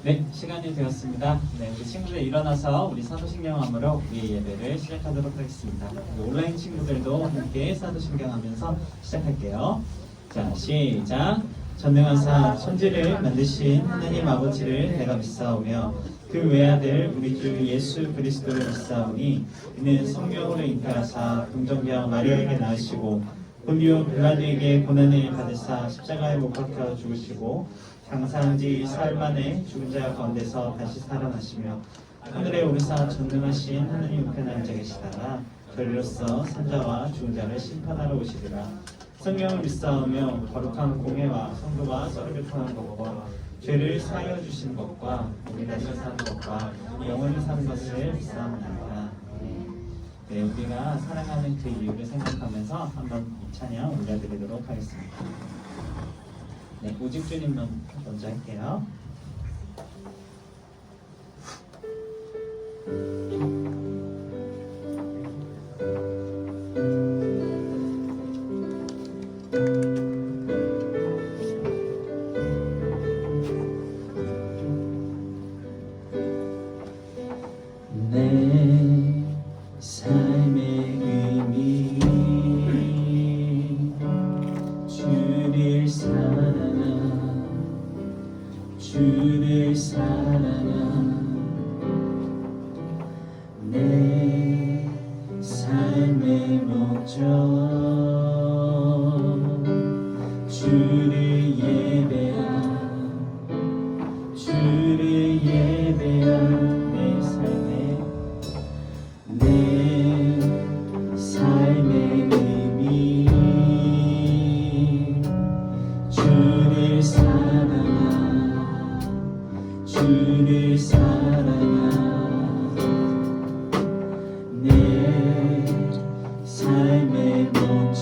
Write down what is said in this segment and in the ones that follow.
네, 시간이 되었습니다. 네, 우리 친구들 일어나서 우리 사도신경함으로 우리 예배를 시작하도록 하겠습니다. 온라인 친구들도 함께 사도신경하면서 시작할게요. 자, 시작. 전능하사 천지를 만드신 하나님 아버지를 내가 믿사오며 그 외아들 우리 주 예수 그리스도를 믿사오니 이는 성령으로 잉태하사 동정녀 마리아에게 낳으시고 본디오 빌라도에게 고난을 받으사 십자가에 못 박혀 죽으시고 장사한 지 사흘 만에 죽은 자 가운데서 다시 살아나시며 하늘에 오르사 전능하신 하나님 우편에 앉아 계시다가 저리로서 산자와 죽은 자를 심판하러 오시리라. 성령을 믿사오며 거룩한 공회와 성도가 서로 교통하는 것과 죄를 사하여 주시는 것과 우리 다시 사는 것과 영원히 사는 것을 믿사옵나이다. 네, 우리가 사랑하는 그 이유를 생각하면서 한번 이 찬양 올려드리도록 하겠습니다. 네, 오직 주님만 먼저 할게요. 내 삶의 의미 주를 사랑하 주를 사랑하 내 삶의 목적 주를 예배하 주를 예배하 내 삶의 의미 주를 사랑하 주를 사랑하 내 삶의 목적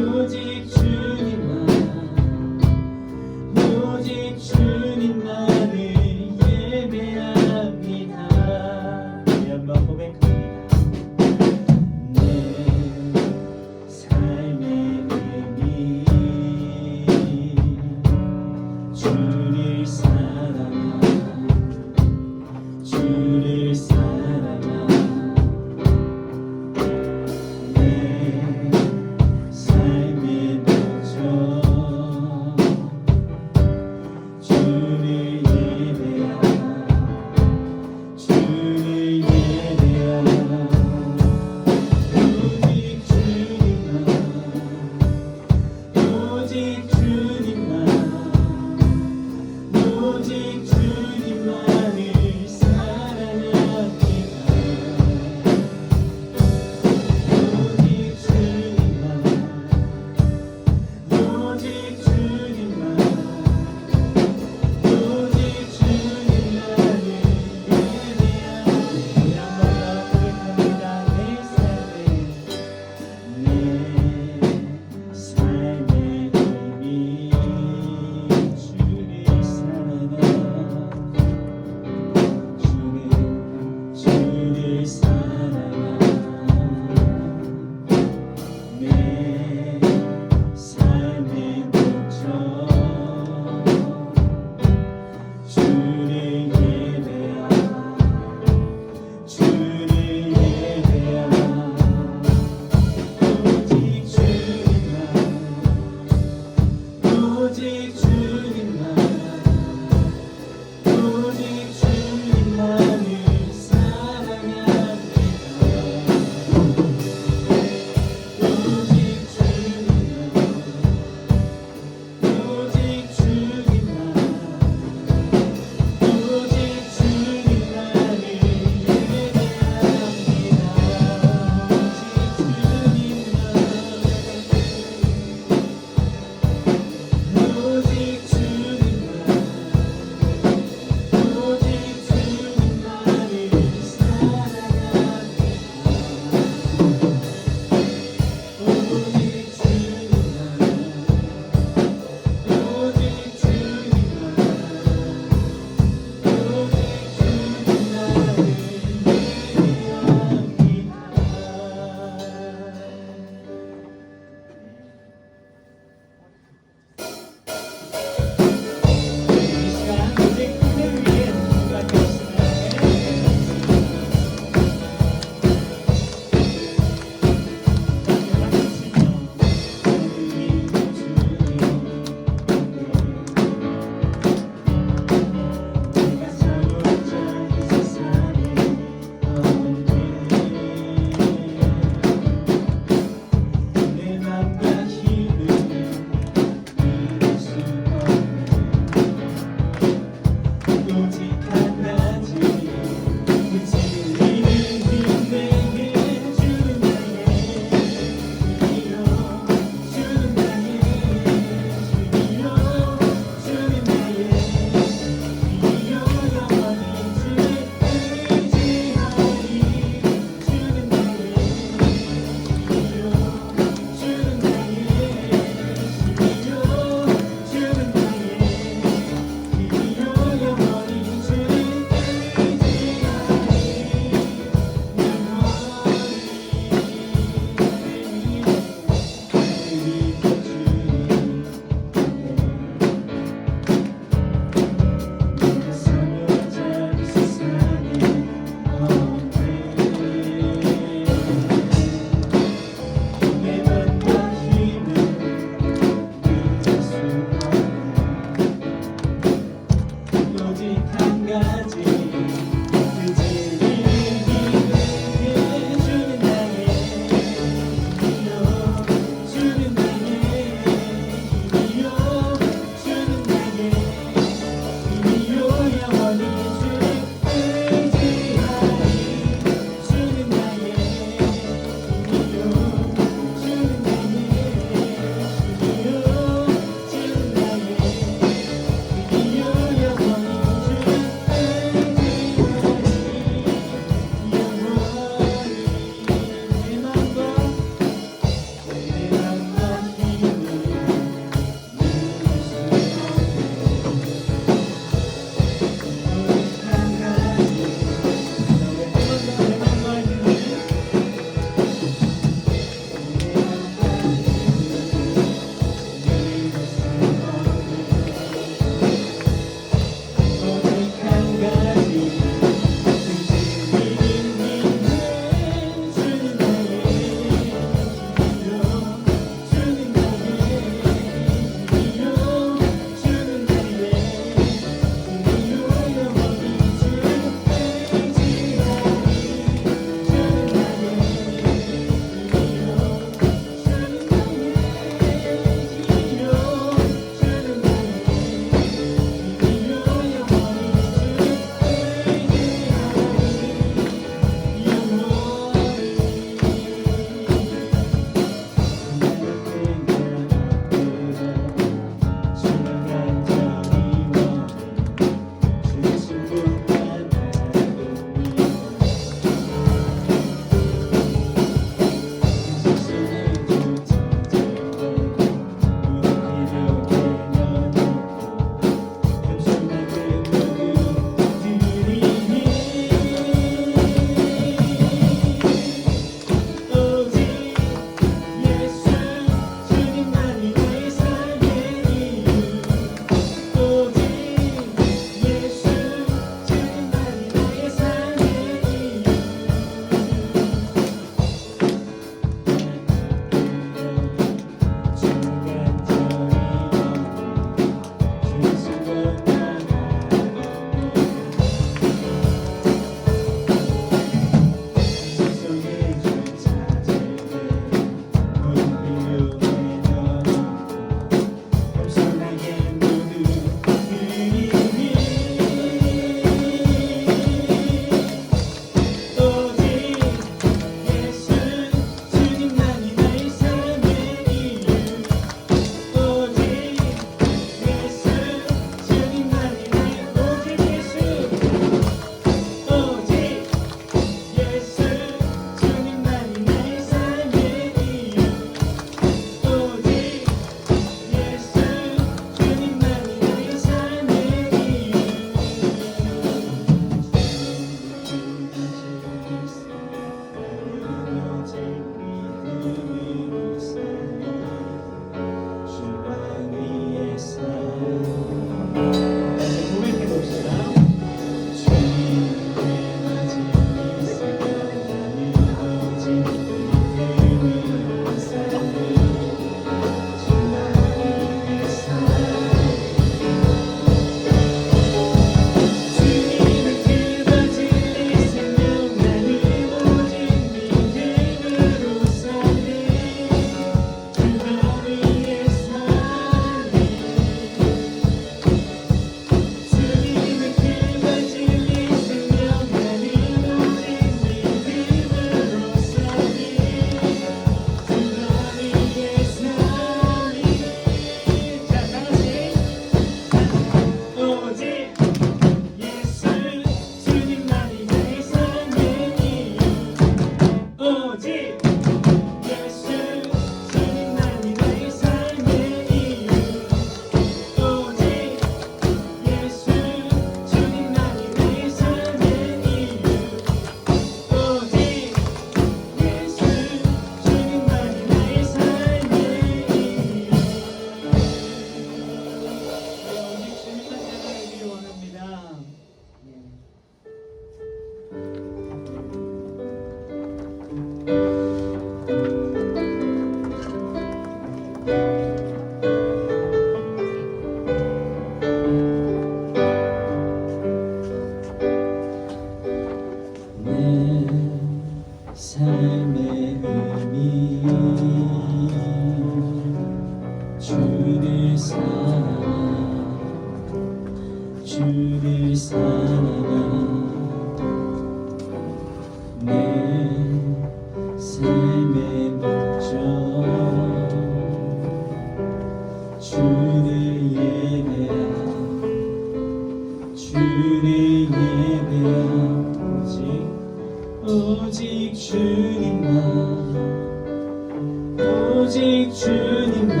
오직 주님만,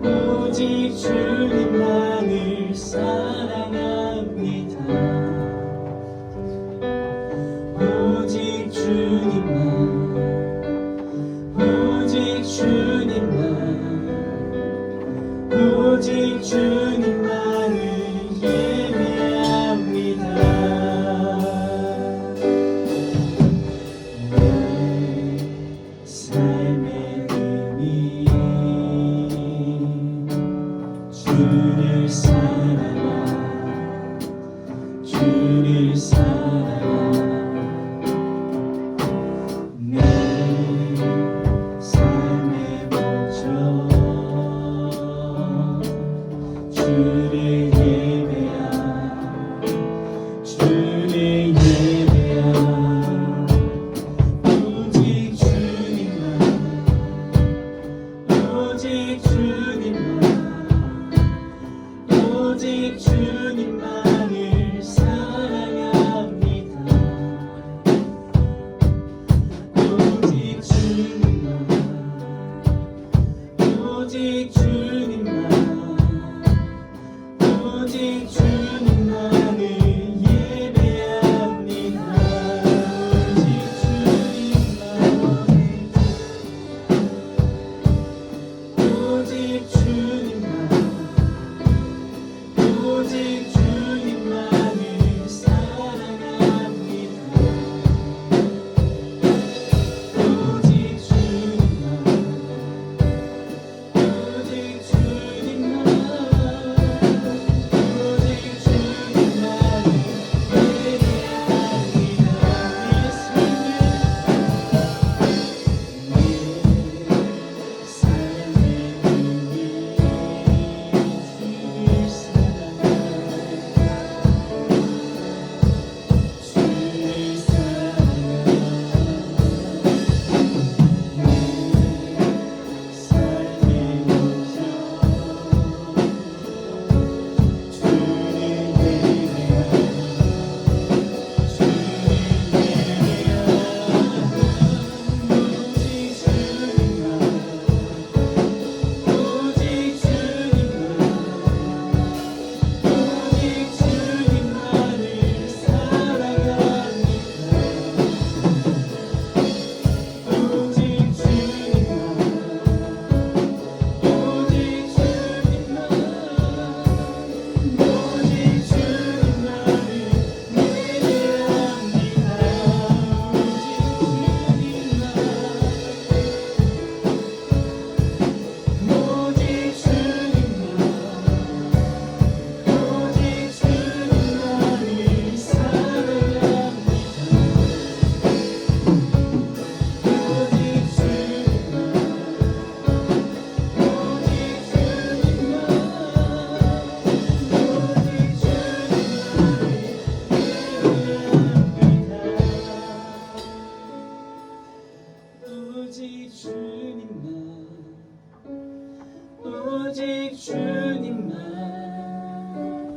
오직 주님만을 사랑합니다. 오직 주님만, 오직 주님만, 오직 주님만을 예배합니다. 내 삶의 의미, 주를 사랑하, 주를 사랑하. 내 삶의 목적, 주를 예배하, 주를 예배하. 오직 주님만, 오직 주님만, 오직 주님만을 사랑합니다. 오직 주님만, 오직 주님만, 오직 주님만을 예배합니다. 오직 주님만, 오직 주님만을 사랑합니다. 오직 주님만, 오직 주님만, 오직 주님만을 예배합니다. 내 삶의 의미, 주를 사랑하, 주를 사랑하. 내 삶의 목적, 주를 예배하, 주를 예배하. 오직 주님만, 오직 주님만을 사랑합니다. 오직 주님만, 오직 주님만, 오직 주님만을 예배합니다. 오직 주님만, 오직 주님만을 사랑합니다. 오직 주님만, 오직 주님만,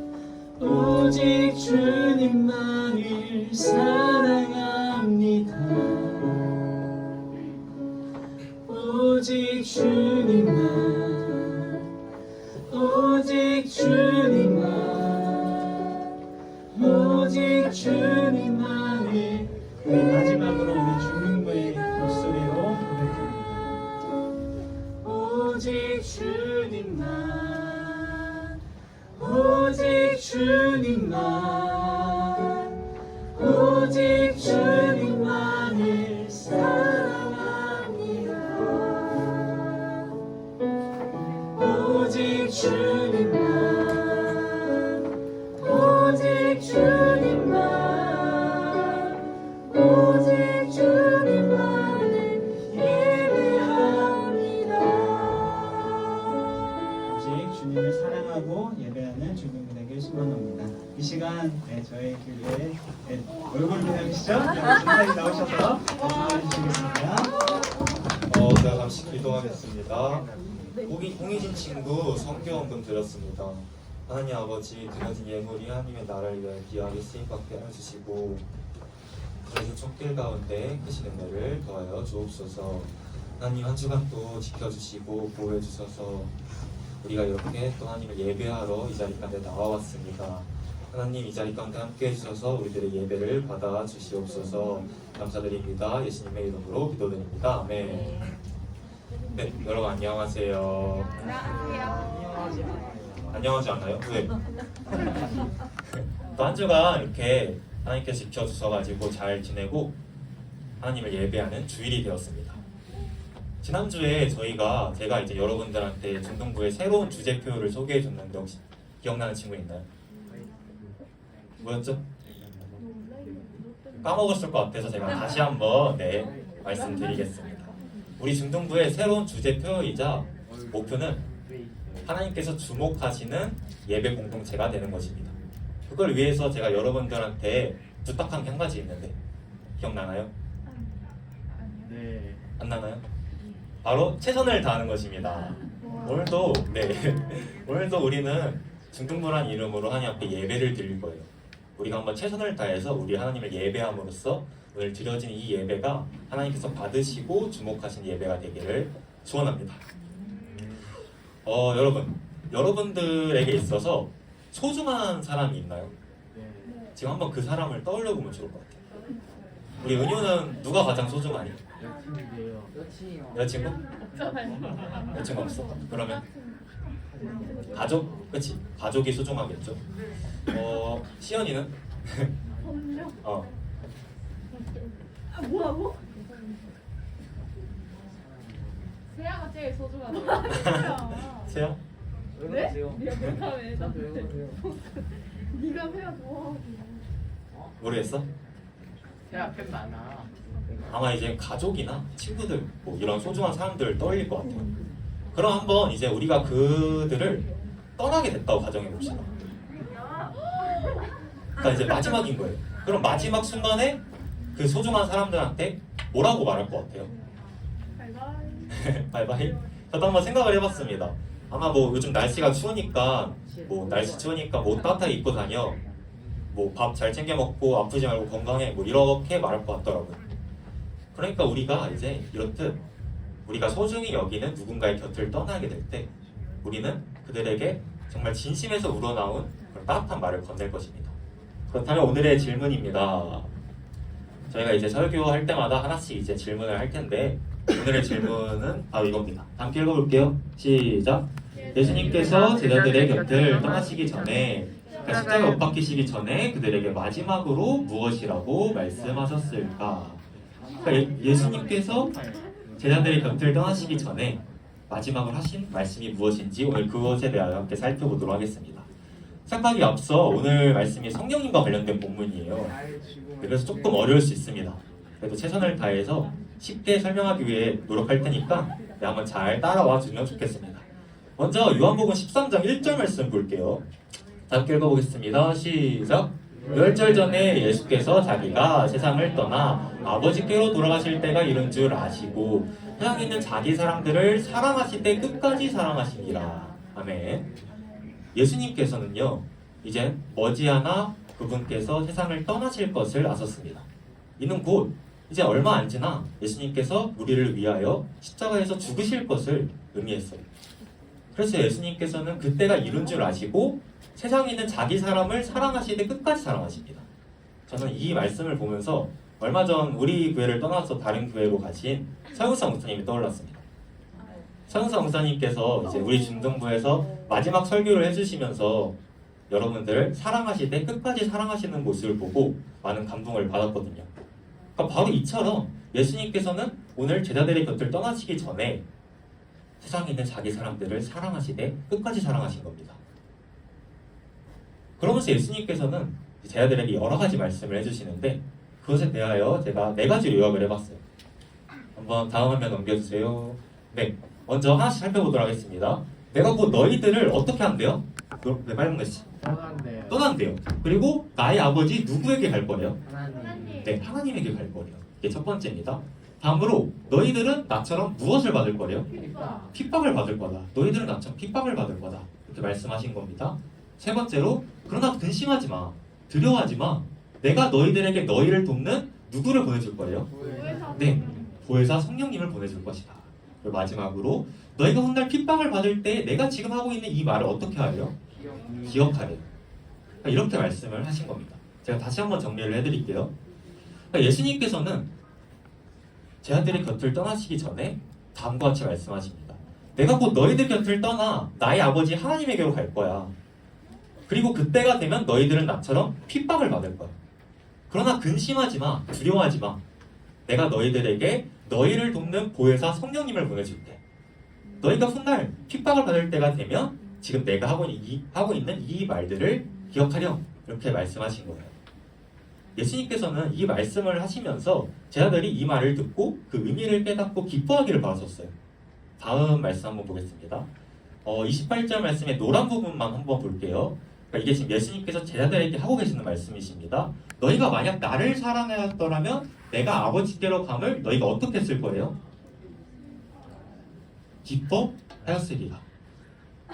오직 주님만, 오직 주님만을 사랑합니다. 오직 주님만, 오직 주님만, 오직 주님만을. 마지막으로 우리 주님의 목소리로 고백합니다. 오직 주님만, 오직 주님만, 오직 주님만을 사랑합니다. 오직 주님만, 오직 주님만, 오직 주님만을 예배합니다. 오직 주님을 사랑하고 예배하는 주님분에게 소망합니다. 이 시간 저희 교회에 얼굴 보여주시죠? 선생님 나오셔서 말씀해 주시겠습니다. 제가 잠시 기도하겠습니다. 홍희진 친구 성경금 드렸습니다. 하나님 아버지, 드려진 예물이 하나님의 나라를 위하여 귀하게 쓰임받게 해주시고 그래서 촛길 가운데 크신 은혜를 더하여 주옵소서. 하나님 한 주간 또 지켜주시고 보호해 주셔서 우리가 이렇게 또 하나님을 예배하러 이 자리 가운데 나와왔습니다. 하나님 이 자리 가운데 함께 해주셔서 우리들의 예배를 받아 주시옵소서. 감사드립니다. 예수님의 이름으로 기도드립니다. 아멘. 네, 여러분 안녕하세요. 안녕하지 않나요? 왜? 또 한 주간 이렇게 하나님께서 지켜주셔가지고 잘 지내고 하나님을 예배하는 주일이 되었습니다. 지난주에 제가 이제 여러분들한테 중등부의 새로운 주제표를 소개해 줬는데 혹시 기억나는 친구 있나요? 뭐였죠? 까먹었을 것 같아서 제가 다시 한번 말씀드리겠습니다. 우리 중등부의 새로운 주제표이자 목표는 하나님께서 주목하시는 예배 공동체가 되는 것입니다. 그걸 위해서 제가 여러분들한테 부탁한 게 한 가지 있는데 기억나나요? 네. 안 나나요? 바로 최선을 다하는 것입니다. 오늘도 오늘도 우리는 중등부란 이름으로 하나님 앞에 예배를 드릴 거예요. 우리가 한번 최선을 다해서 우리 하나님을 예배함으로써 오늘 드려진 이 예배가 하나님께서 받으시고 주목하신 예배가 되기를 축원합니다. 여러분들에게 있어서 소중한 사람이 있나요? 네. 지금 한번 그 사람을 떠올려 보면 좋을 것 같아요. 우리 은유는 누가 가장 소중하니? 여친이에요. 여자친구? 여자친구 없어? 그러면 가족? 그치? 가족이 소중하겠죠. 시연이는? 어. 뭐라고? 세아가 제일 소중하다. 세연? 네? 네가 못하면 나도 외우세요. 네가 해야 좋아. 모르겠어? 세아 팬 많아. 아마 이제 가족이나 친구들 뭐 이런 소중한 사람들 떠올릴 것 같아요. 그럼 한번 이제 우리가 그들을 떠나게 됐다고 가정해 봅시다. 그러니까 이제 마지막인 거예요. 그럼 마지막 순간에 그 소중한 사람들한테 뭐라고 말할 것 같아요? 바이바이. 바이바이. 저도 한번 생각을 해봤습니다. 아마 뭐 요즘 날씨가 추우니까 날씨 추우니까 옷 따뜻하게 입고 다녀. 뭐 밥 잘 챙겨 먹고 아프지 말고 건강해. 뭐 이렇게 말할 것 같더라고요. 그러니까 우리가 이제 이렇듯 우리가 소중히 여기는 누군가의 곁을 떠나게 될 때 우리는 그들에게 정말 진심에서 우러나온 그런 따뜻한 말을 건넬 것입니다. 그렇다면 오늘의 질문입니다. 저희가 이제 설교할 때마다 하나씩 이제 질문을 할 텐데 오늘의 질문은 바로 이겁니다. 함께 읽어볼게요. 시작. 예수님께서 제자들의 곁을 떠나시기 전에 그러니까 십자가에 못 박히시기 전에 그들에게 마지막으로 무엇이라고 말씀하셨을까? 그러니까 예수님께서 제자들의 곁을 떠나시기 전에 마지막으로 하신 말씀이 무엇인지 오늘 그것에 대하여 함께 살펴보도록 하겠습니다. 생각하기 앞서 오늘 말씀이 성령님과 관련된 본문이에요. 그래서 조금 어려울 수 있습니다. 그래도 최선을 다해서 쉽게 설명하기 위해 노력할 테니까 한번 잘 따라와 주면 좋겠습니다. 먼저 요한복음 13장 1절 말씀 볼게요. 함께 읽어보겠습니다. 시작. 10절 전에 예수께서 자기가 세상을 떠나 아버지께로 돌아가실 때가 이른 줄 아시고 세상에 있는 자기 사람들을 사랑하실 때 끝까지 사랑하시니라. 아멘. 예수님께서는요 이제 머지않아 그분께서 세상을 떠나실 것을 아셨습니다. 이는 곧 이제 얼마 안 지나 예수님께서 우리를 위하여 십자가에서 죽으실 것을 의미했어요. 그래서 예수님께서는 그때가 이른 줄 아시고 세상에 있는 자기 사람을 사랑하시되 끝까지 사랑하십니다. 저는 이 말씀을 보면서 얼마 전 우리 교회를 떠나서 다른 교회로 가신 서영사 목사님이 떠올랐습니다. 서영사 목사님께서 이제 우리 중등부에서 마지막 설교를 해주시면서 여러분들을 사랑하시되 끝까지 사랑하시는 모습을 보고 많은 감동을 받았거든요. 그러니까 바로 이처럼 예수님께서는 오늘 제자들의 곁을 떠나시기 전에 세상에 있는 자기 사람들을 사랑하시되 끝까지 사랑하신 겁니다. 그러면서 예수님께서는 제자들에게 여러 가지 말씀을 해주시는데 그것에 대하여 제가 4가지로 요약을 해봤어요. 한번 다음 화면 넘겨주세요. 네, 먼저 하나씩 살펴보도록 하겠습니다. 내가 곧 너희들을 어떻게 한대요? 네, 빨간 것이 떠난대요. 떠난대요. 그리고 나의 아버지 누구에게 갈 거래요? 하나님. 네, 하나님에게 갈 거래요. 이게 첫 번째입니다. 다음으로 너희들은 나처럼 무엇을 받을 거래요? 그러니까 핍박을 받을 거다. 너희들은 나처럼 핍박을 받을 거다. 이렇게 말씀하신 겁니다. 세 번째로 그러나 근심하지 마. 두려워하지 마. 내가 너희들에게 너희를 돕는 누구를 보내줄 거예요? 네, 보혜사 성령님을 보내줄 것이다. 그리고 마지막으로 너희가 훗날 핍박을 받을 때 내가 지금 하고 있는 이 말을 어떻게 하려? 기억하래. 그러니까 이렇게 말씀을 하신 겁니다. 제가 다시 한번 정리를 해드릴게요. 그러니까 예수님께서는 제 아들의 곁을 떠나시기 전에 다음과 같이 말씀하십니다. 내가 곧 너희들 곁을 떠나 나의 아버지 하나님에게로 갈 거야. 그리고 그때가 되면 너희들은 나처럼 핍박을 받을 거야. 그러나 근심하지 마, 두려워하지 마. 내가 너희들에게 너희를 돕는 보혜사 성령님을 보내줄게. 너희가 훗날 핍박을 받을 때가 되면 지금 내가 하고 있는 이 말들을 기억하렴. 이렇게 말씀하신 거예요. 예수님께서는 이 말씀을 하시면서 제자들이 이 말을 듣고 그 의미를 깨닫고 기뻐하기를 바라셨어요. 다음 말씀 한번 보겠습니다. 28절 말씀의 노란 부분만 한번 볼게요. 그러니까 이게 지금 예수님께서 제자들에게 하고 계시는 말씀이십니다. 너희가 만약 나를 사랑하였더라면 내가 아버지께로 감을 너희가 어떻게 했을 거예요? 기뻐하였으리라.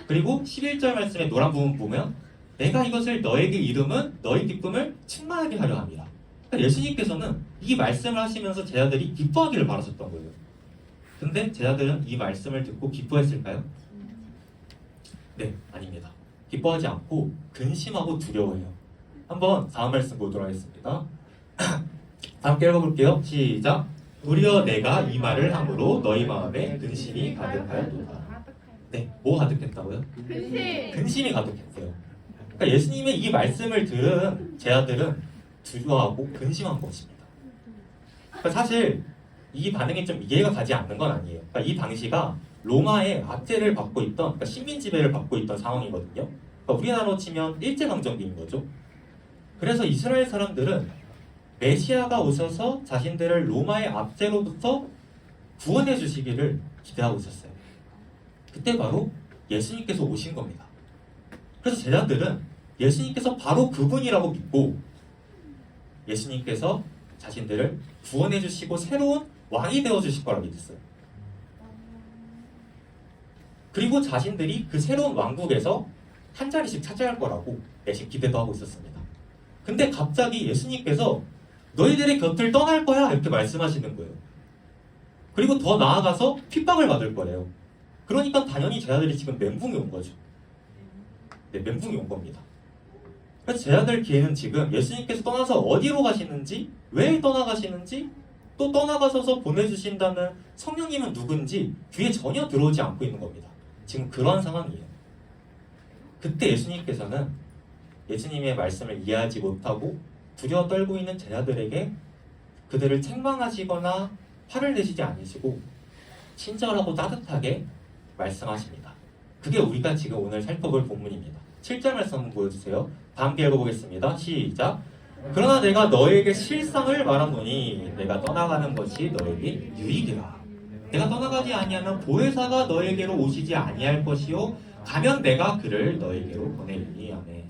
그리고 11절 말씀의 노란 부분 보면 내가 이것을 너에게 이름은 너희 기쁨을 충만하게 하려 함이라. 그러니까 예수님께서는 이 말씀을 하시면서 제자들이 기뻐하기를 바라셨던 거예요. 근데 제자들은 이 말씀을 듣고 기뻐했을까요? 네, 아닙니다. 기뻐하지 않고 근심하고 두려워해요. 한번 다음 말씀 보도록 하겠습니다. 함께 읽어볼게요. 시작. 도리어 내가 이 말을 함으로 너희 마음에 근심이 가득하였도다. 네, 뭐 가득했다고요? 근심. 근심이 가득했어요. 그러니까 예수님의 이 말씀을 들은 제자들은 두려워하고 근심한 것입니다. 그러니까 사실 이 반응이 좀 이해가 가지 않는 건 아니에요. 그러니까 이 당시가 로마의 압제를 받고 있던, 그러니까 식민 지배를 받고 있던 상황이거든요. 그러니까 우리나라로 치면 일제강점기인 거죠. 그래서 이스라엘 사람들은 메시아가 오셔서 자신들을 로마의 압제로부터 구원해 주시기를 기대하고 있었어요. 그때 바로 예수님께서 오신 겁니다. 그래서 제자들은 예수님께서 바로 그분이라고 믿고 예수님께서 자신들을 구원해 주시고 새로운 왕이 되어 주실 거라고 믿었어요. 그리고 자신들이 그 새로운 왕국에서 한 자리씩 차지할 거라고 내심 기대도 하고 있었습니다. 근데 갑자기 예수님께서 너희들의 곁을 떠날 거야 이렇게 말씀하시는 거예요. 그리고 더 나아가서 핍박을 받을 거래요. 그러니까 당연히 제자들이 지금 멘붕이 온 거죠. 네, 멘붕이 온 겁니다. 그래서 제자들 기에는 지금 예수님께서 떠나서 어디로 가시는지, 왜 떠나가시는지, 또 떠나가셔서 보내주신다는 성령님은 누군지 귀에 전혀 들어오지 않고 있는 겁니다. 지금 그런 상황이에요. 그때 예수님께서는 예수님의 말씀을 이해하지 못하고 두려워 떨고 있는 제자들에게 그들을 책망하시거나 화를 내시지 않으시고 친절하고 따뜻하게 말씀하십니다. 그게 우리가 지금 오늘 살펴볼 본문입니다. 7절 말씀 한번 보여주세요. 다 함께 읽어보겠습니다. 시작. 그러나 내가 너에게 실상을 말하노니 내가 떠나가는 것이 너에게 유익이라. 내가 떠나가지 아니하면 보혜사가 너에게로 오시지 아니할 것이요 가면 내가 그를 너에게로 보내리니. 아멘.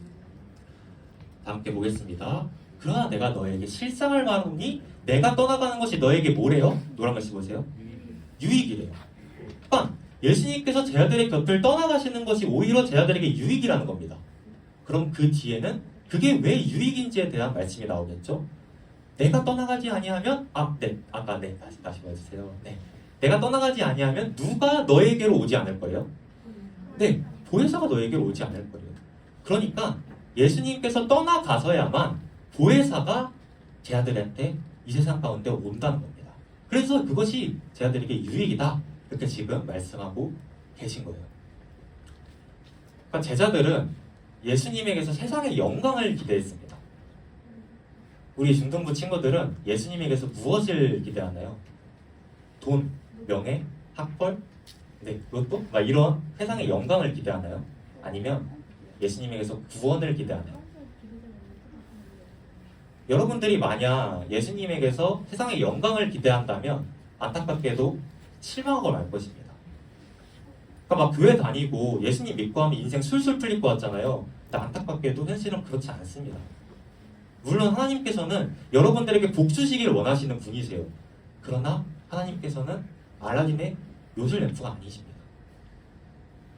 다 함께 보겠습니다. 그러나 내가 너에게 실상을 말하노니 내가 떠나가는 것이 너에게 뭐래요? 노란 글씨 보세요. 유익이래요. 그러니까 예수님께서 제자들의 곁을 떠나가시는 것이 오히려 제자들에게 유익이라는 겁니다. 그럼 그 뒤에는 그게 왜 유익인지에 대한 말씀이 나오겠죠? 내가 떠나가지 아니하면 다시 봐주세요. 네, 내가 떠나가지 아니하면 누가 너에게로 오지 않을 거예요? 네, 보혜사가 너에게로 오지 않을 거예요. 그러니까 예수님께서 떠나가서야만 보혜사가 제자들한테 이 세상 가운데 온다는 겁니다. 그래서 그것이 제자들에게 유익이다. 이렇게 지금 말씀하고 계신 거예요. 그러니까 제자들은 예수님에게서 세상의 영광을 기대했습니다. 우리 중등부 친구들은 예수님에게서 무엇을 기대하나요? 돈, 명예, 학벌? 네, 그것도 막 이런 세상의 영광을 기대하나요? 아니면 예수님에게서 구원을 기대하나요? 여러분들이 만약 예수님에게서 세상의 영광을 기대한다면 안타깝게도 실망하고 말 것입니다. 그러니까 막 교회 다니고 예수님 믿고 하면 인생 술술 풀릴 것 같잖아요. 근데 안타깝게도 현실은 그렇지 않습니다. 물론 하나님께서는 여러분들에게 복 주시기를 원하시는 분이세요. 그러나 하나님께서는 알라딘의 요술램프가 아니십니다.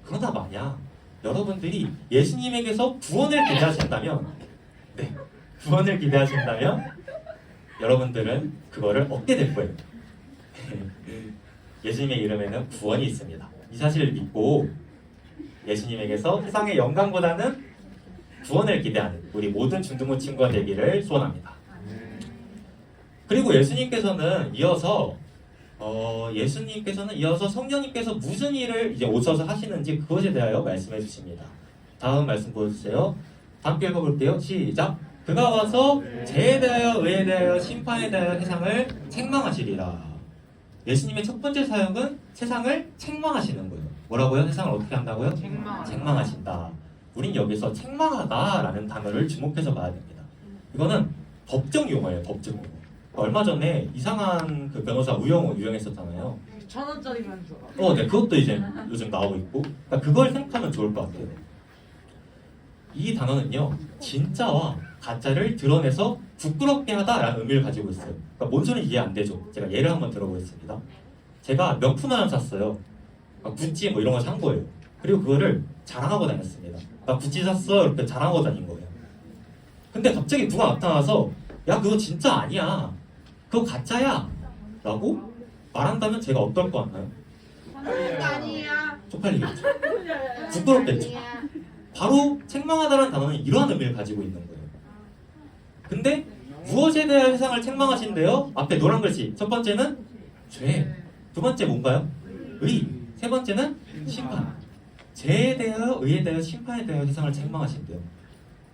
그러나 만약 여러분들이 예수님에게서 구원을 기대하신다면 구원을 기대하신다면 여러분들은 그거를 얻게 될 거예요. 예수님의 이름에는 구원이 있습니다. 이 사실을 믿고 예수님에게서 세상의 영광보다는 구원을 기대하는 우리 모든 중등부 친구가 되기를 소원합니다. 그리고 예수님께서는 이어서 성령님께서 무슨 일을 이제 오셔서 하시는지 그것에 대하여 말씀해 주십니다. 다음 말씀 보여주세요. 함께 읽어볼게요. 시작. 그가 와서 죄에 대하여 의에 대하여 심판에 대하여 세상을 책망하시리라. 예수님의 첫 번째 사역은 세상을 책망하시는 거예요. 뭐라고요? 세상을 어떻게 한다고요? 책망하신다. 우린 여기서 책망하다라는 단어를 주목해서 봐야 됩니다. 이거는 법정 용어예요. 법정 용어. 얼마 전에 이상한 그 변호사 우영우 유행했었잖아요. 1,000원짜리만 줘. 네, 그것도 이제 요즘 나오고 있고, 그러니까 그걸 생각하면 좋을 것 같아요. 이 단어는요, 진짜와 가짜를 드러내서 부끄럽게 하다라는 의미를 가지고 있어요. 그러니까 뭔 소리인지 이해 안 되죠? 제가 예를 한번 들어보겠습니다. 제가 명품 하나 샀어요. 구찌 뭐 이런 거 산 거예요. 그리고 그거를 자랑하고 다녔습니다. 나 구찌 샀어 이렇게 자랑하고 다닌 거예요. 근데 갑자기 누가 나타나서 야 그거 진짜 아니야, 그거 가짜야 라고 말한다면 제가 어떨 것 같나요? 아니야. 쪽팔리겠죠. 부끄럽겠죠. 바로 책망하다라는 단어는 이러한 의미를 가지고 있는 거예요. 근데 무엇에 대하여 세상을 책망하신대요? 앞에 노란 글씨. 첫 번째는 죄, 두 번째 뭔가요? 의, 세 번째는 심판. 죄에 대하여 의에 대하여 심판에 대하여 세상을 책망하신대요.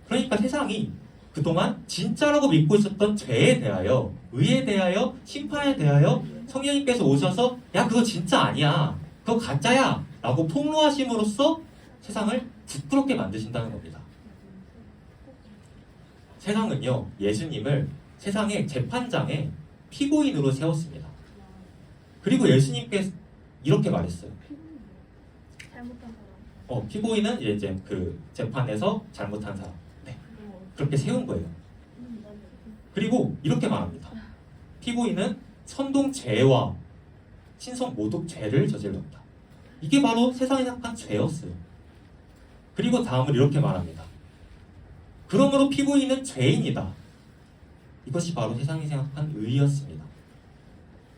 그러니까 세상이 그동안 진짜라고 믿고 있었던 죄에 대하여, 의에 대하여, 심판에 대하여 성령님께서 오셔서 야 그거 진짜 아니야, 그거 가짜야 라고 폭로하심으로써 세상을 부끄럽게 만드신다는 겁니다. 세상은요, 예수님을 세상의 재판장에 피고인으로 세웠습니다. 그리고 예수님께서 이렇게 말했어요. 잘못한 사람. 피고인은 이제 그 재판에서 잘못한 사람. 네. 그렇게 세운 거예요. 그리고 이렇게 말합니다. 피고인은 선동죄와 신성모독죄를 저질렀다. 이게 바로 세상에 생각한 죄였어요. 그리고 다음을 이렇게 말합니다. 그러므로 피고인은 죄인이다. 이것이 바로 세상이 생각한 의였습니다.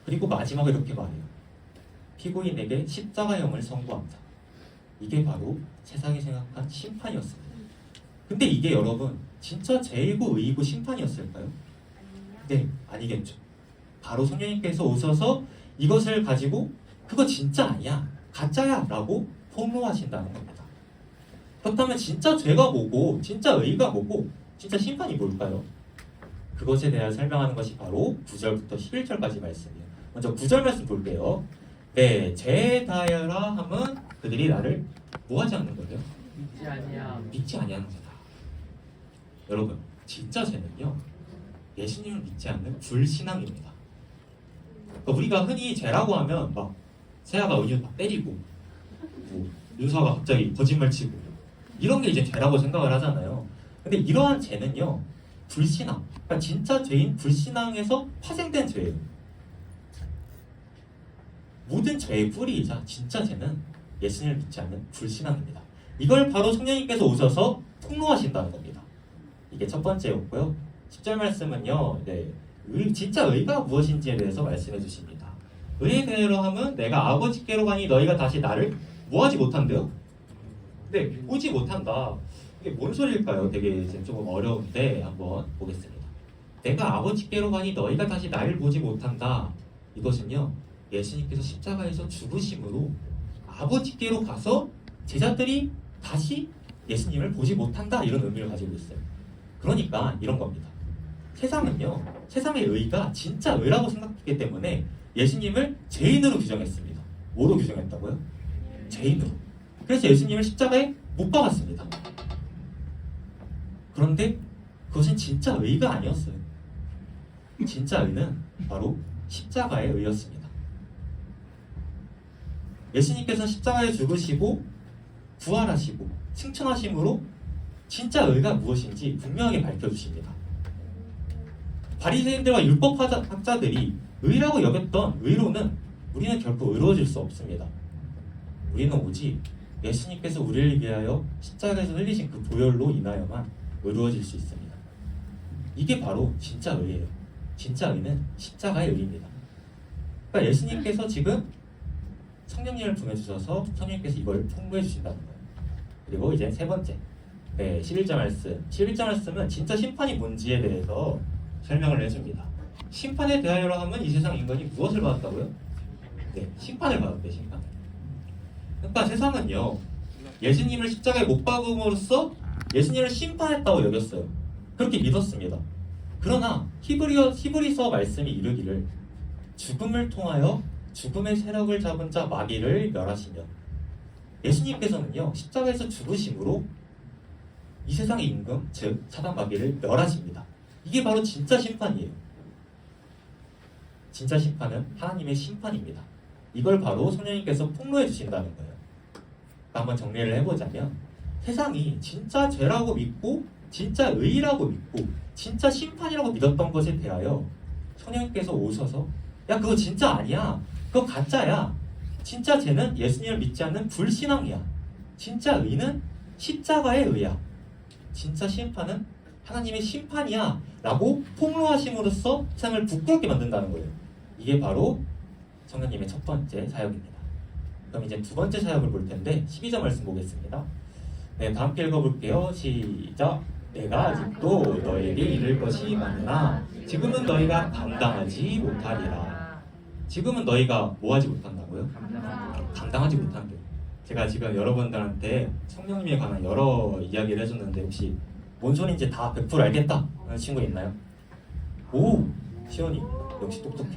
그리고 마지막에 이렇게 말해요. 피고인에게 십자가형을 선고한다. 이게 바로 세상이 생각한 심판이었습니다. 근데 이게 여러분 진짜 죄이고 의이고 심판이었을까요? 네, 아니겠죠. 바로 성령님께서 오셔서 이것을 가지고 그거 진짜 아니야, 가짜야 라고 폭로하신다는 겁니다. 그렇다면 진짜 죄가 뭐고 진짜 의가 뭐고 진짜 심판이 뭘까요? 그것에 대해 설명하는 것이 바로 9절부터 11절까지 말씀이에요. 먼저 9절 말씀 볼게요. 네, 죄에 다하여라 함은 그들이 나를 뭐하지 않는 거예요? 믿지 아니야. 믿지 아니하는 거다. 여러분, 진짜 죄는요, 예수님을 믿지 않는 불신앙입니다. 그러니까 우리가 흔히 죄라고 하면 막 세아가 은유 막 때리고, 뭐 윤서가 갑자기 거짓말치고 이런 게 이제 죄라고 생각을 하잖아요. 근데 이러한 죄는요, 불신앙, 그러니까 진짜 죄인 불신앙에서 파생된 죄예요. 모든 죄의 뿌리이자 진짜 죄는 예수님을 믿지 않는 불신앙입니다. 이걸 바로 성령님께서 오셔서 폭로하신다는 겁니다. 이게 첫 번째였고요. 10절 말씀은요, 진짜 의가 무엇인지에 대해서 말씀해 주십니다. 의에 대하여 하면 내가 아버지께로 가니 너희가 다시 나를 뭐하지 못한대요? 네, 보지 못한다. 이게 뭔 소리일까요? 되게 이제 조금 어려운데 한번 보겠습니다. 내가 아버지께로 가니 너희가 다시 나를 보지 못한다. 이것은요, 예수님께서 십자가에서 죽으심으로 아버지께로 가서 제자들이 다시 예수님을 보지 못한다, 이런 의미를 가지고 있어요. 그러니까 이런 겁니다. 세상은요, 세상의 의가 진짜 의라고 생각했기 때문에 예수님을 죄인으로 규정했습니다. 뭐로 규정했다고요? 죄인으로. 그래서 예수님을 십자가에 못 박았습니다. 그런데 그것은 진짜 의가 아니었어요. 진짜 의는 바로 십자가의 의였습니다. 예수님께서 십자가에 죽으시고 부활하시고 승천하심으로 진짜 의가 무엇인지 분명하게 밝혀주십니다. 바리새인들과 율법학자들이 의라고 여겼던 의로는 우리는 결코 의로워질 수 없습니다. 우리는 오직 예수님께서 우리를 위하여 십자가에서 흘리신 그 보혈로 인하여만 의로워질 수 있습니다. 이게 바로 진짜 의예요. 진짜 의는 십자가의 의입니다. 그러니까 예수님께서 지금 성령님을 보내주셔서 성령님께서 이걸 풍부해 주신다는 거예요. 그리고 이제 세 번째, 11절 말씀. 11절 말씀은 진짜 심판이 뭔지에 대해서 설명을 해줍니다. 심판에 대하여라 하면 이 세상 인간이 무엇을 받았다고요? 네, 심판을 받았대요. 심판을. 그러니까 세상은요, 예수님을 십자가에 못 박음으로써 예수님을 심판했다고 여겼어요. 그렇게 믿었습니다. 그러나 히브리서 말씀이 이르기를 죽음을 통하여 죽음의 세력을 잡은 자 마귀를 멸하시며, 예수님께서는요 십자가에서 죽으심으로 이 세상의 임금, 즉 사단 마귀를 멸하십니다. 이게 바로 진짜 심판이에요. 진짜 심판은 하나님의 심판입니다. 이걸 바로 성령님께서 폭로해 주신다는 거예요. 한번 정리를 해보자면, 세상이 진짜 죄라고 믿고 진짜 의라고 믿고 진짜 심판이라고 믿었던 것에 대하여 성령님께서 오셔서 야 그거 진짜 아니야, 그거 가짜야, 진짜 죄는 예수님을 믿지 않는 불신앙이야, 진짜 의는 십자가의 의야, 진짜 심판은 하나님의 심판이야 라고 폭로하심으로써 세상을 부끄럽게 만든다는 거예요. 이게 바로 성령님의 첫 번째 사역입니다. 그럼 이제 두 번째 사역을 볼 텐데 12절 말씀 보겠습니다. 네, 다 함께 읽어볼게요. 시작. 내가 아직도 너에게 이를 것이 많으나 지금은 너희가 감당하지 못하리라. 지금은 너희가 뭐 하지 못한다고요? 감당하지 못한대요. 제가 지금 여러분들한테 성령님에 관한 여러 이야기를 해줬는데 혹시 뭔 소리인지 다 100% 알겠다 하는 친구 있나요? 오! 시원이 역시 똑똑해.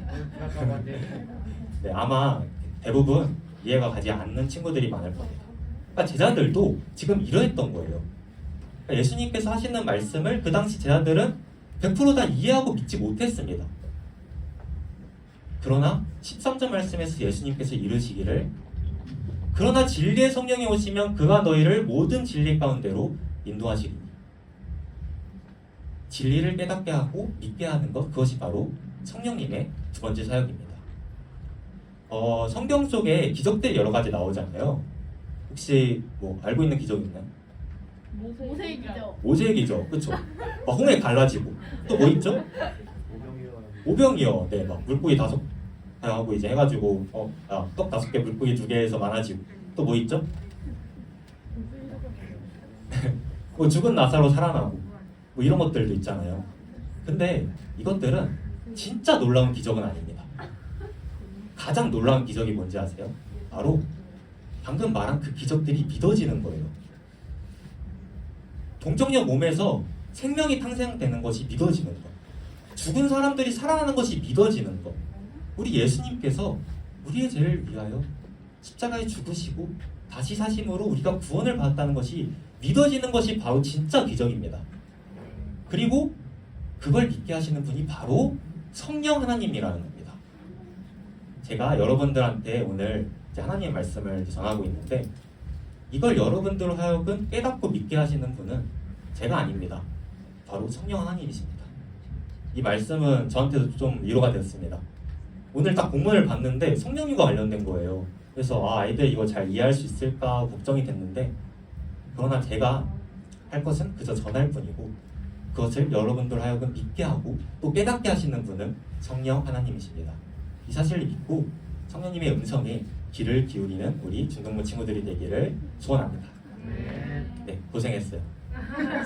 네, 아마 대부분 이해가 가지 않는 친구들이 많을 겁니다. 그러니까 제자들도 지금 이러했던 거예요. 그러니까 예수님께서 하시는 말씀을 그 당시 제자들은 100% 다 이해하고 믿지 못했습니다. 그러나 13절 말씀에서 예수님께서 이르시기를 그러나 진리의 성령이 오시면 그가 너희를 모든 진리 가운데로 인도하시리니, 진리를 깨닫게 하고 믿게 하는 것, 그것이 바로 성령님의 두 번째 사역입니다. 성경 속에 기적들이 여러 가지 나오잖아요. 혹시 뭐 알고 있는 기적 있나요? 모세의 기적. 모세의 기적, 그쵸? 막 홍해 갈라지고 또 뭐 있죠? 오병이어. 네, 막 물고기 5 하고 이제 해가지고 떡 5개 물고기 2개에서 많아지고 또 뭐 있죠? 뭐 죽은 나사로 살아나고 뭐 이런 것들도 있잖아요. 근데 이것들은 진짜 놀라운 기적은 아닙니다. 가장 놀라운 기적이 뭔지 아세요? 바로 방금 말한 그 기적들이 믿어지는 거예요. 동정녀 몸에서 생명이 탄생되는 것이 믿어지는 것, 죽은 사람들이 살아나는 것이 믿어지는 것, 우리 예수님께서 우리의 죄를 위하여 십자가에 죽으시고 다시 사심으로 우리가 구원을 받았다는 것이 믿어지는 것이 바로 진짜 기적입니다. 그리고 그걸 믿게 하시는 분이 바로 성령 하나님이라는 겁니다. 제가 여러분들한테 오늘 이제 하나님의 말씀을 전하고 있는데, 이걸 여러분들로 하여금 깨닫고 믿게 하시는 분은 제가 아닙니다. 바로 성령 하나님이십니다. 이 말씀은 저한테도 좀 위로가 되었습니다. 오늘 딱 본문을 봤는데 성령님과 관련된 거예요. 그래서 아이들 이거 잘 이해할 수 있을까 걱정이 됐는데, 그러나 제가 할 것은 그저 전할 뿐이고, 그것을 여러분들 하여금 믿게 하고 또 깨닫게 하시는 분은 성령 하나님이십니다. 이 사실을 믿고 성령님의 음성에 귀를 기울이는 우리 중등부 친구들이 되기를 소원합니다. 네, 고생했어요.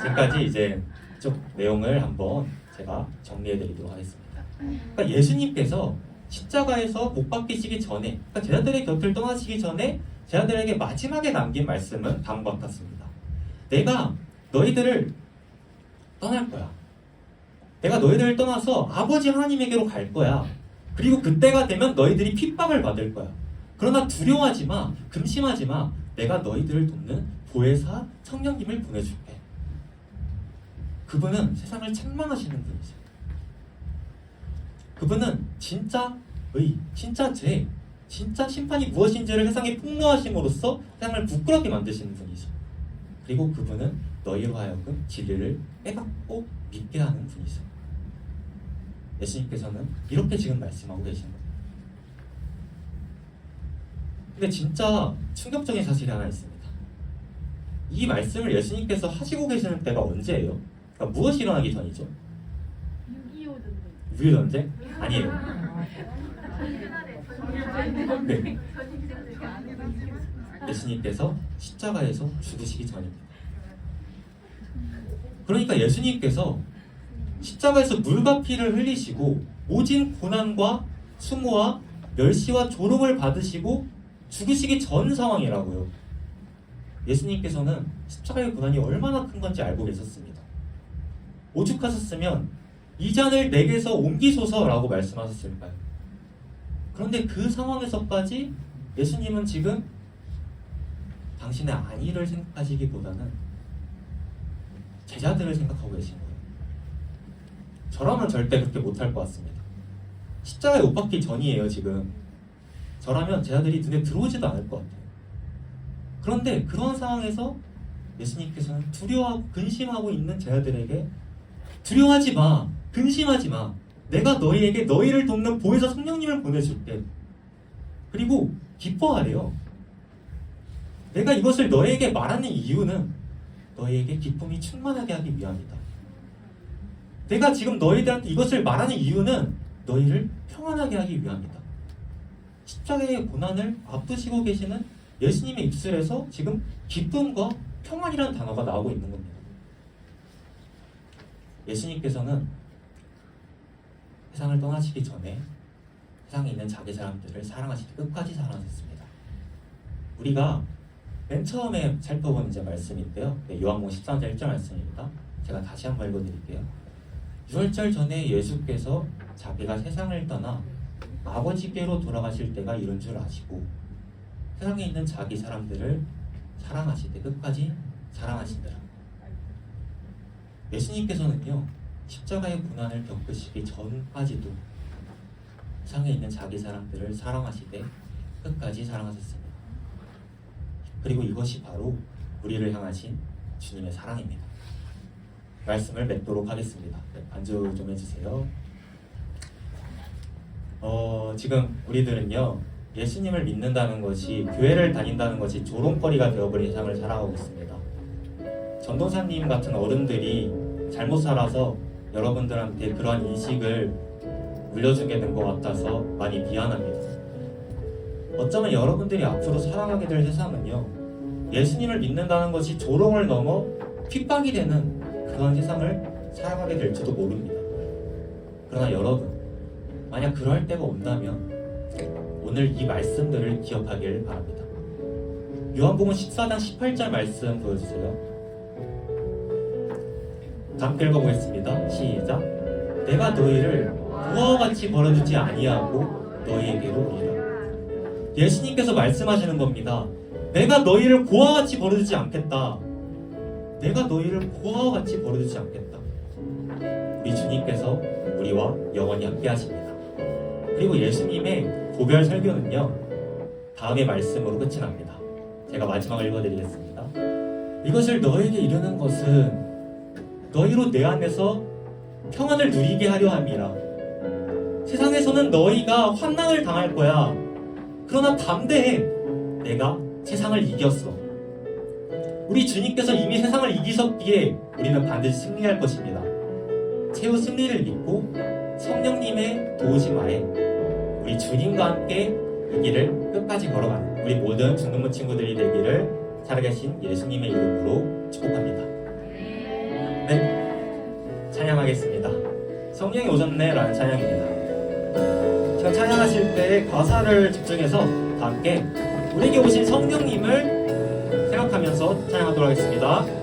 지금까지 이제 쭉 내용을 한번 제가 정리해드리도록 하겠습니다. 그러니까 예수님께서 십자가에서 못 박히시기 전에, 그러니까 제자들의 곁을 떠나시기 전에 제자들에게 마지막에 남긴 말씀은 다음과 같았습니다. 내가 너희들을 떠날 거야. 내가 너희들을 떠나서 아버지 하나님에게로 갈 거야. 그리고 그때가 되면 너희들이 핍박을 받을 거야. 그러나 두려워하지 마, 근심하지 마. 내가 너희들을 돕는 보혜사 성령님을 보내줄게. 그분은 세상을 책망하시는 분이세요. 그분은 진짜 의, 진짜 죄, 진짜 심판이 무엇인지를 세상에 폭로하심으로써 세상을 부끄럽게 만드시는 분이죠. 그리고 그분은 너희로 하여금 진리를 깨닫고 믿게 하는 분이죠. 예수님께서는 이렇게 지금 말씀하고 계시는 겁니다. 근데 진짜 충격적인 사실이 하나 있습니다. 이 말씀을 예수님께서 하시고 계시는 때가 언제예요? 그러니까 무엇이 일어나기 전이죠? 6.25 전쟁. 6.25 전쟁? 아니에요. 네. 예수님께서 십자가에서 죽으시기 전입니다. 그러니까 예수님께서 십자가에서 물과 피를 흘리시고 모진 고난과 수모와 멸시와 조롱을 받으시고 죽으시기 전 상황이라고요. 예수님께서는 십자가의 고난이 얼마나 큰 건지 알고 계셨습니다. 오죽하셨으면 이 잔을 내게서 옮기소서라고 말씀하셨을까요? 그런데 그 상황에서까지 예수님은 지금 당신의 안위를 생각하시기보다는 제자들을 생각하고 계신 거예요. 저라면 절대 그렇게 못할 것 같습니다. 십자가에 못 박기 전이에요, 지금. 저라면 제자들이 눈에 들어오지도 않을 것 같아요. 그런데 그런 상황에서 예수님께서는 두려워하고 근심하고 있는 제자들에게 두려워하지 마, 근심하지 마. 내가 너희에게 너희를 돕는 보혜사 성령님을 보내줄게. 그리고 기뻐하래요. 내가 이것을 너희에게 말하는 이유는 너희에게 기쁨이 충만하게 하기 위함이다. 내가 지금 너희들한테 이것을 말하는 이유는 너희를 평안하게 하기 위함이다. 십자가의 고난을 앞두시고 계시는 예수님의 입술에서 지금 기쁨과 평안이라는 단어가 나오고 있는 겁니다. 예수님께서는 세상을 떠나시기 전에 세상에 있는 자기 사람들을 사랑하시되 끝까지 사랑하셨습니다. 우리가 맨 처음에 살펴본 이제 말씀인데요. 요한복음 13장 1절 말씀입니다. 제가 다시 한번 읽어드릴게요. 유월절 전에 예수께서 자기가 세상을 떠나 아버지께로 돌아가실 때가 이른 줄 아시고 세상에 있는 자기 사람들을 사랑하시되 끝까지 사랑하시더라. 예수님께서는요, 십자가의 고난을 겪으시기 전까지도 세상에 있는 자기 사람들을 사랑하시되 끝까지 사랑하셨습니다. 그리고 이것이 바로 우리를 향하신 주님의 사랑입니다. 말씀을 맺도록 하겠습니다. 네, 반주 좀 해주세요. 지금 우리들은요, 예수님을 믿는다는 것이, 교회를 다닌다는 것이 조롱거리가 되어버린 세상을 살아가고 있습니다. 전도사님 같은 어른들이 잘못 살아서 여러분들한테 그러한 인식을 물려주게 된 것 같아서 많이 미안합니다. 어쩌면 여러분들이 앞으로 살아가게 될 세상은요, 예수님을 믿는다는 것이 조롱을 넘어 핍박이 되는 그런 세상을 살아가게 될지도 모릅니다. 그러나 여러분, 만약 그럴 때가 온다면 오늘 이 말씀들을 기억하길 바랍니다. 요한복음 14장 18절 말씀 보여주세요. 함께 읽어보겠습니다. 시작. 내가 너희를 고아와 같이 버려두지 아니하고 너희에게로 오리라. 예수님께서 말씀하시는 겁니다. 내가 너희를 고아와 같이 버려두지 않겠다. 내가 너희를 고아와 같이 버려두지 않겠다. 우리 주님께서 우리와 영원히 함께 하십니다. 그리고 예수님의 고별 설교는요, 다음의 말씀으로 끝이 납니다. 제가 마지막을 읽어드리겠습니다. 이것을 너에게 이르는 것은 너희로 내 안에서 평안을 누리게 하려 함이라. 세상에서는 너희가 환난을 당할 거야. 그러나 담대해. 내가 세상을 이겼어. 우리 주님께서 이미 세상을 이기셨기에 우리는 반드시 승리할 것입니다. 최후 승리를 믿고 성령님의 도우심 아래 우리 주님과 함께 이 길을 끝까지 걸어가는 우리 모든 중등부 친구들이 되기를 살아계신 예수님의 이름으로 축복합니다. 네, 찬양하겠습니다. 성령이 오셨네 라는 찬양입니다. 제가 찬양하실 때 가사를 집중해서 다 함께 우리에게 오신 성령님을 생각하면서 찬양하도록 하겠습니다.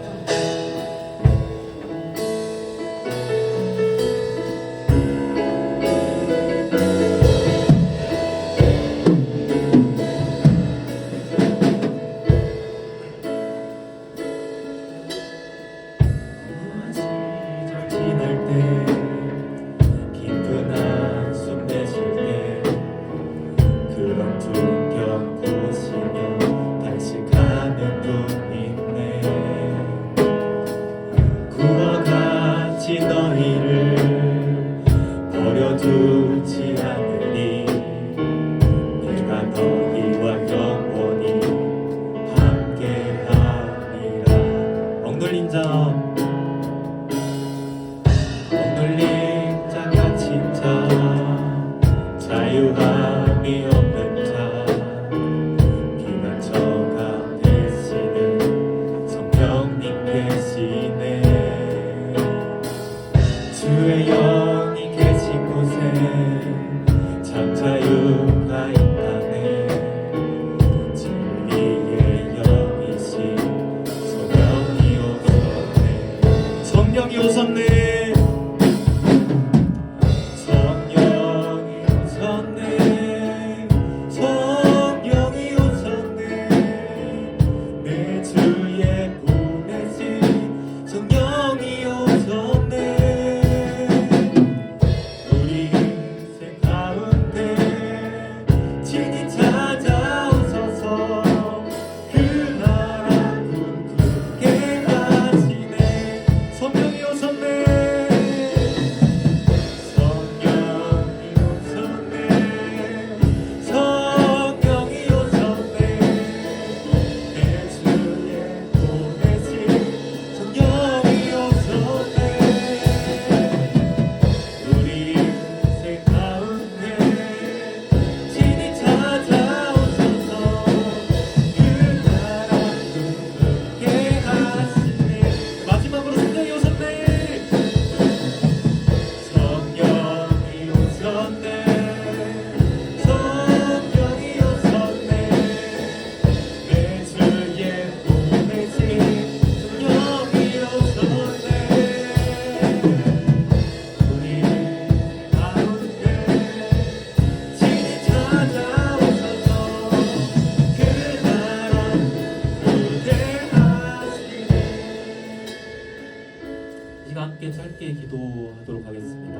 함께 기도하도록 하겠습니다.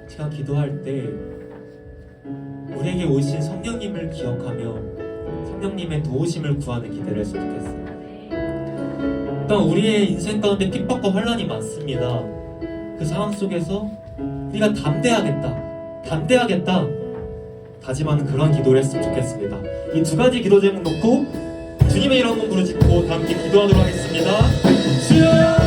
제가 기도할 때 우리에게 오신 성령님을 기억하며 성령님의 도우심을 구하는 기도를 했으면 좋겠어요. 일단 우리의 인생 가운데 핍박과 환란이 많습니다. 그 상황 속에서 우리가 담대하겠다 다짐하는 그런 기도를 했으면 좋겠습니다. 이 두 가지 기도 제목 놓고 주님의 이름 한번 부르짖고 다 함께 기도하도록 하겠습니다. 주여!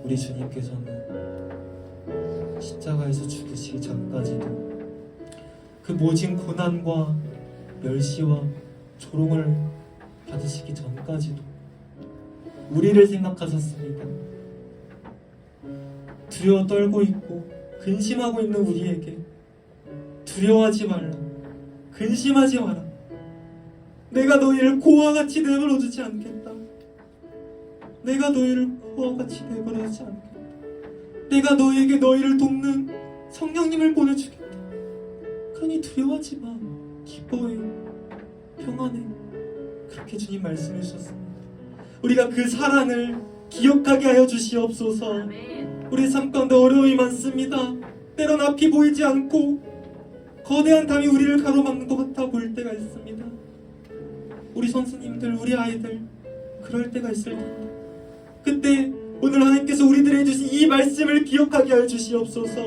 우리 주님께서는 십자가에서 죽으시기 전까지도 그 모진 고난과 멸시와 조롱을 받으시기 전까지도 우리를 생각하셨습니다. 두려워 떨고 있고 근심하고 있는 우리에게 두려워하지 말라, 근심하지 마라, 내가 너희를 고와 같이 내버려 두지 않겠다. 내가 너희를 고와 같이 내버려 두지 않겠다. 내가 너희에게 너희를 돕는 성령님을 보내주겠다. 그러니 두려워하지 마, 기뻐해, 평안해. 그렇게 주님 말씀해 주셨습니다. 우리가 그 사랑을 기억하게 하여 주시옵소서. 우리 삶 가운데 어려움이 많습니다. 때론 앞이 보이지 않고 거대한 담이 우리를 가로막는 것 같아 보일 때가 있습니다. 우리 선생님들, 우리 아이들 그럴 때가 있을 텐데, 그때 오늘 하나님께서 우리들에게 주신 이 말씀을 기억하게 하여 주시옵소서.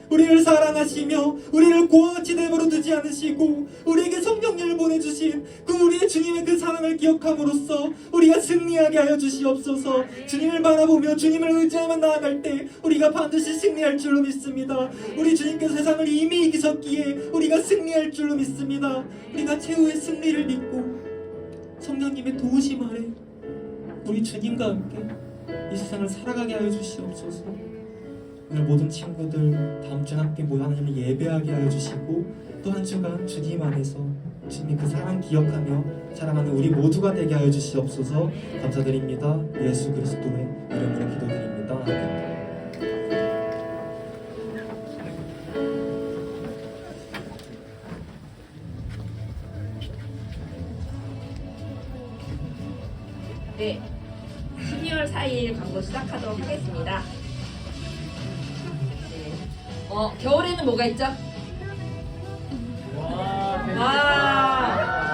우리를 사랑하시며 우리를 고아같이 내버려 두지 않으시고 우리에게 성령님을 보내주신 그 우리의 주님의 그 사랑을 기억함으로써 우리가 승리하게 하여 주시옵소서. 주님을 바라보며 주님을 의지하며 나아갈 때 우리가 반드시 승리할 줄로 믿습니다. 우리 주님께서 세상을 이미 이기셨기에 우리가 승리할 줄로 믿습니다. 우리가 최후의 승리를 믿고 성령님의 도우심 아래 우리 주님과 함께 이 세상을 살아가게 하여 주시옵소서. 오늘 모든 친구들 다음 주 함께 모여 하나님을 예배하게 하여 주시고 또 한 주간 주님 안에서 주님의 그 사랑 기억하며 사랑하는 우리 모두가 되게 하여 주시옵소서. 감사드립니다. 예수 그리스도의 이름으로 기도드립니다. 아멘. 네, 12월 4일 광고 시작하도록 하겠습니다. 겨울에는 뭐가 있죠?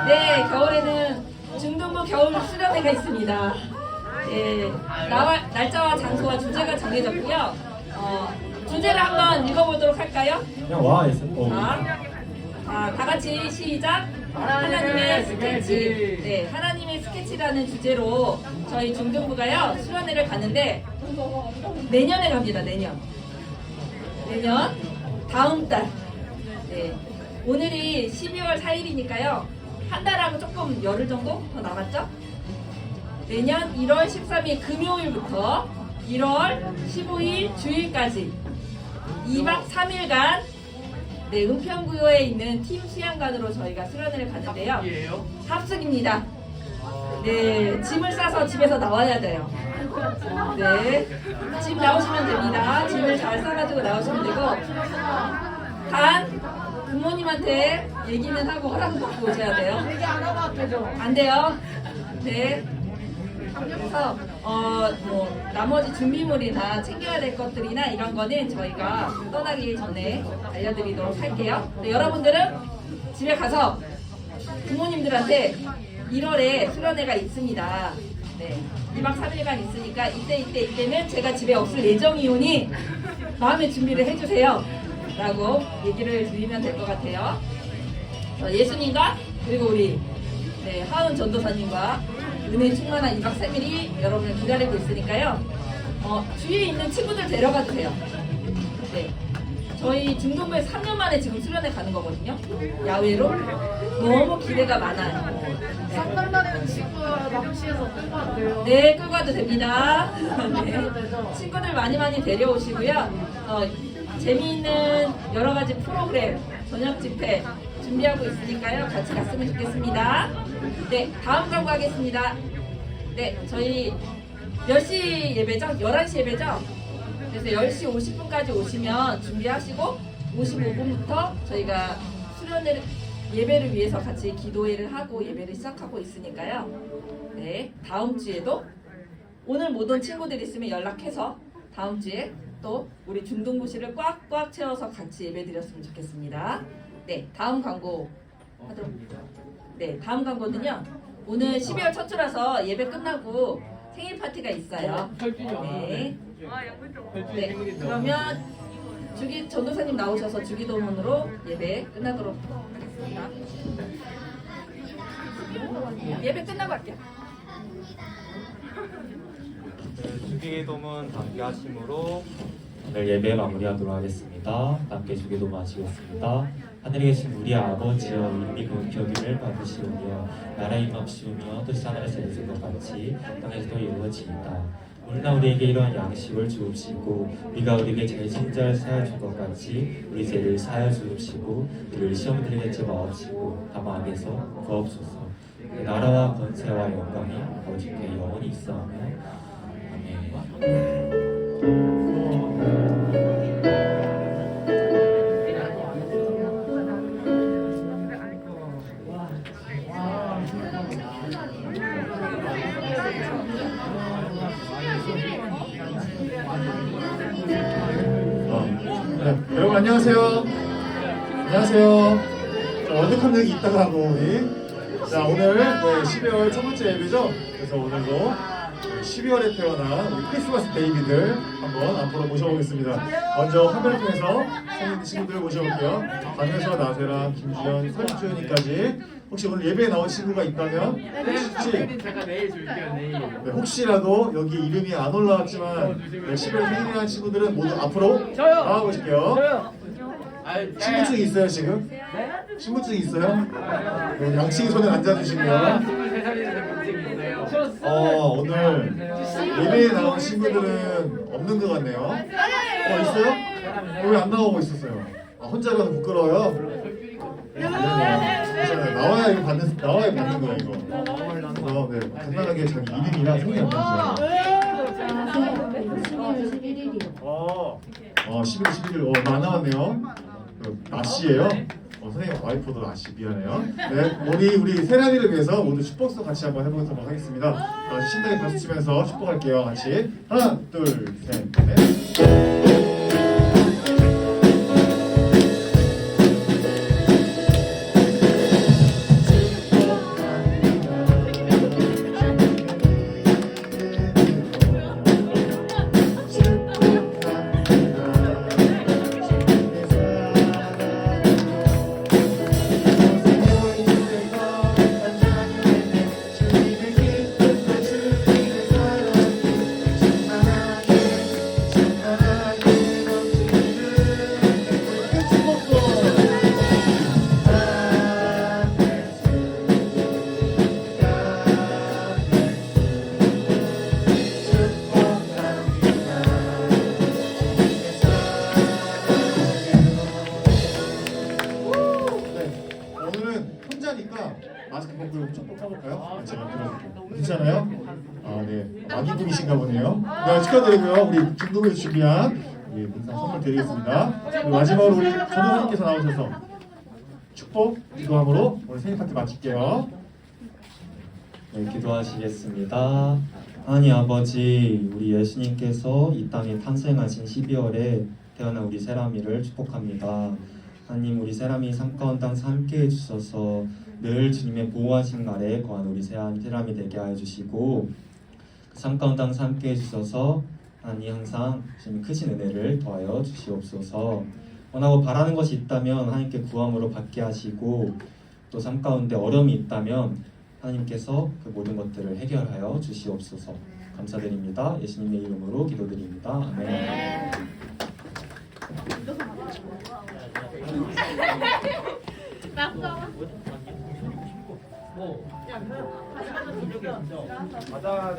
네, 겨울에는 중등부 겨울 수련회가 있습니다. 네, 날짜와 장소와 주제가 정해졌고요. 주제를 한번 읽어보도록 할까요? 그냥 와. 다 같이 시작. 하나님의 스케치. 네, 하나님의 스케치라는 주제로 저희 중등부가요 수련회를 가는데 내년에 갑니다. 내년 다음 달. 네, 오늘이 12월 4일이니까요 한 달하고 조금 열흘 정도 더 남았죠? 내년 1월 13일 금요일부터 1월 15일 주일까지 2박 3일간 네, 은평구에 있는 팀 수양관으로 저희가 수련회를 가는데요. 합숙입니다. 네, 네, 짐을 싸서 집에서 나와야 돼요. 네, 짐 나오시면 됩니다. 짐을 잘 싸가지고 나오시면 되고, 단 부모님한테 얘기는 하고 허락을 받고 오셔야 돼요. 얘기 안 하고 앞에죠. 안 돼요. 네. 그래서 뭐 나머지 준비물이나 챙겨야 될 것들이나 이런 거는 저희가 떠나기 전에 알려드리도록 할게요. 네, 여러분들은 집에 가서 부모님들한테 1월에 수련회가 있습니다. 네, 2박 3일간 있으니까 이때는 제가 집에 없을 예정이오니 마음의 준비를 해주세요 라고 얘기를 드리면 될 것 같아요. 예수님과 그리고 우리 하은 전도사님과 은혜 충만한 2박 3일이 여러분을 기다리고 있으니까요. 주위에 있는 친구들 데려가 주세요. 네, 저희 중동부에 3년 만에 지금 수련회 가는 거거든요. 야외로. 너무 기대가 많아요. 상담 다니는 친구 낚시에서 끌고 왔대요. 네, 끌고 와도 됩니다. 끌고 네. 되죠. 친구들 많이 데려오시고요. 재미있는 여러 가지 프로그램, 저녁 집회 준비하고 있으니까요. 같이 갔으면 좋겠습니다. 네, 다음 광고 하겠습니다. 네, 저희 10시 예배죠? 11시 예배죠? 그래서 10시 50분까지 오시면 준비하시고 55분부터 저희가 수련회를 예배를 위해서 같이 기도회를 하고 예배를 시작하고 있으니까요. 네, 다음 주에도 오늘 못 온 친구들 있으면 연락해서 다음 주에 또 우리 중동부시를 꽉꽉 채워서 같이 예배 드렸으면 좋겠습니다. 네, 다음 광고 하도록. 네, 다음 광고는요. 오늘 12월 첫 주라서 예배 끝나고 생일 파티가 있어요. 네. 네, 그러면 전도사님 나오셔서 주기도문으로 예배 끝나도록 하겠습니다. 예배 끝나고 할게요. 주기도문 함께 하심으로 오늘 예배 마무리하도록 하겠습니다. 함께 주기도문 하시겠습니다. 하늘에 계신 우리 아버지여 이름이 거룩하기를 받으시오며 나라 임합시오며 뜻이 하늘에서 이루어진 것 같이 땅에서도 이루어지이다. 오늘날 우리에게 이러한 양식을 주옵시고 우리가 우리에게 죄진 자를 사하여 준 것 같이 우리 죄를 사하여 주옵시고 우리를 시험 들게 하지 마옵시고 다만 악에서 구하옵소서. 그 나라와 권세와 영광이 아버지께 영원히 있사오며 아멘. 네, 여러분 안녕하세요. 안녕하세요. 자, 월드컵 얘기 이따가 하고 우리 자 오늘 12월 첫 번째 예배죠. 그래서 오늘도 12월에 태어난 우리 크리스마스 베이비들 한번 앞으로 모셔보겠습니다. 먼저 화면을 통해서 성인 친구들 모셔볼게요. 강효서, 나세랑, 김주현, 설주현이까지 혹시 오늘 예배에 나온 친구가 있다면 제가 내일 줄게요. 내일. 혹시라도 여기 이름이 안 올라왔지만 12월 생일이라는 친구들은 모두 앞으로 저요. 나와보실게요. 저요. 신분증이 있어요 지금? 신분증이 있어요? 양치기 손에 앉아주시고요. 23살인데 문증이 있어요. 오늘 예배에 나온 친구들은 없는 것 같네요. 있어요? 왜 안 나오고 있었어요? 혼자라서 부끄러워요? 괜찮아요. 나와야 이거 받는 거야 이거. 그래서 간단하게 자기 이름이랑 생일 한번 주세요. 11월 11일 안 나왔네요. 나씨예요. 선생님 와이프도 나씨 미안해요. 네, 우리 세란이를 위해서 모두 축복서 같이 한번 해보도록 하겠습니다. 다시 신나게 박수 치면서 축복할게요. 같이 하나, 둘, 셋, 넷. 그럼 좀 뽑아볼까요? 제가 들어볼게요. 괜찮아요? 아, 네. 많이 분이신가 보네요. 네, 축하드리고요. 우리 중국에서 준비한 우리 문상 선물 드리겠습니다. 그리고 마지막으로 우리 전도사님께서 나오셔서 축복 기도함으로 오늘 생일 파티 마칠게요. 네, 기도하시겠습니다. 하나님 아버지, 우리 예수님께서 이 땅에 탄생하신 12월에 태어난 우리 세람이를 축복합니다. 하나님, 우리 세람이 삼가운 땅 함께 해주셔서 늘 주님의 보호하신 날에 거한 우리 세람이 되게 하여 주시고, 그 삼가운 땅 함께 해주셔서 하나님 항상 주님 크신 은혜를 더하여 주시옵소서. 원하고 바라는 것이 있다면 하나님께 구함으로 받게 하시고, 또 삶 가운데 어려움이 있다면 하나님께서 그 모든 것들을 해결하여 주시옵소서. 감사드립니다. 예수님의 이름으로 기도드립니다. 아멘. 나